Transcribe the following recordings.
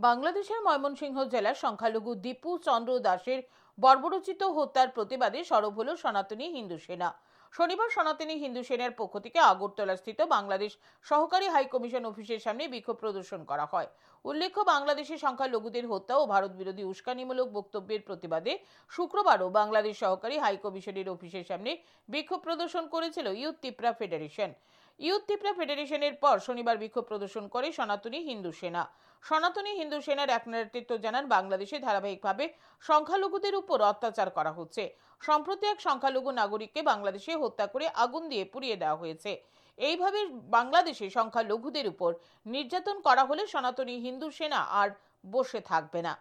বাংলাদেশের ময়মনসিংহ জেলার সংখ্যালঘু দীপু চন্দ্র দাসের বর্বরোচিত হত্যার প্রতিবাদে সরব হল সনাতনী হিন্দু সেনা। শনিবার সনাতনী হিন্দু সেনার পক্ষ থেকে আগরতলাস্থিত বাংলাদেশ সহকারী হাইকমিশন অফিসের সামনে বিক্ষোভ প্রদর্শন করা হয়। উল্লেখ্য, বাংলাদেশের সংখ্যালঘুদের হত্যা ও ভারত বিরোধী উস্কানিমূলক বক্তব্যের প্রতিবাদে শুক্রবারও বাংলাদেশ সহকারী হাইকমিশনের অফিসের সামনে বিক্ষোভ প্রদর্শন করেছিল youth Tipra federation. Youth Tipra ফেডারেশনের পর শনিবার বিক্ষোভ প্রদর্শন করে সনাতনী হিন্দু সেনা। সনাতনী হিন্দু সেনার এক নেতৃত্ব জানান, বাংলাদেশে ধারাবাহিকভাবে সংখ্যালঘুদের উপর অত্যাচার করা হচ্ছে। সম্প্রতি এক সংখ্যালঘু নাগরিককে বাংলাদেশে হত্যা করে আগুন দিয়ে পুড়িয়ে দেওয়া হয়েছে। এইভাবে বাংলাদেশে সংখ্যালঘুদের উপর নির্যাতন করা হলে সনাতনী হিন্দু সেনা আর বসে থাকবে না।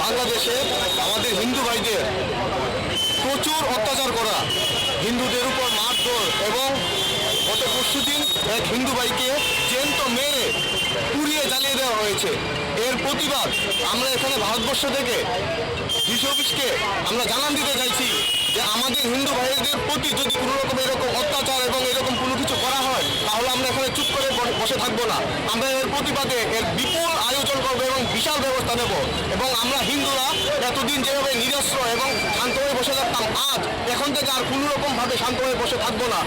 বাংলাদেশে আমাদের হিন্দু ভাইদের প্রচুর অত্যাচার করা, হিন্দুদের উপর মারধর এবং গত পরশুদিন এক হিন্দু ভাইকে জ্যান্ত মেরে পুড়িয়ে জ্বালিয়ে দেওয়া হয়েছে। এর প্রতিবাদ আমরা এখানে ভারতবর্ষ থেকে ডিসি অফিসকে আমরা জানান দিতে চাইছি যে আমাদের হিন্দু ভাইদের প্রতি যদি কোনো রকম এরকম অত্যাচার এবং এরকম কোনো কিছু করা হয় তাহলে আমরা এখানে চুপ করে বসে থাকবো না। আমরা এর প্রতিবাদে এর বিপুল আয়োজন করবো এবং বিশাল ব্যবস্থা নেব। এবং আমরা হিন্দুরা এতদিন যেভাবে নিরস্ত্র এবং শান্ত হয়ে বসে থাকতাম, আজ এখন থেকে আর কোনো রকম ভাবে শান্ত হয়ে বসে থাকবো না।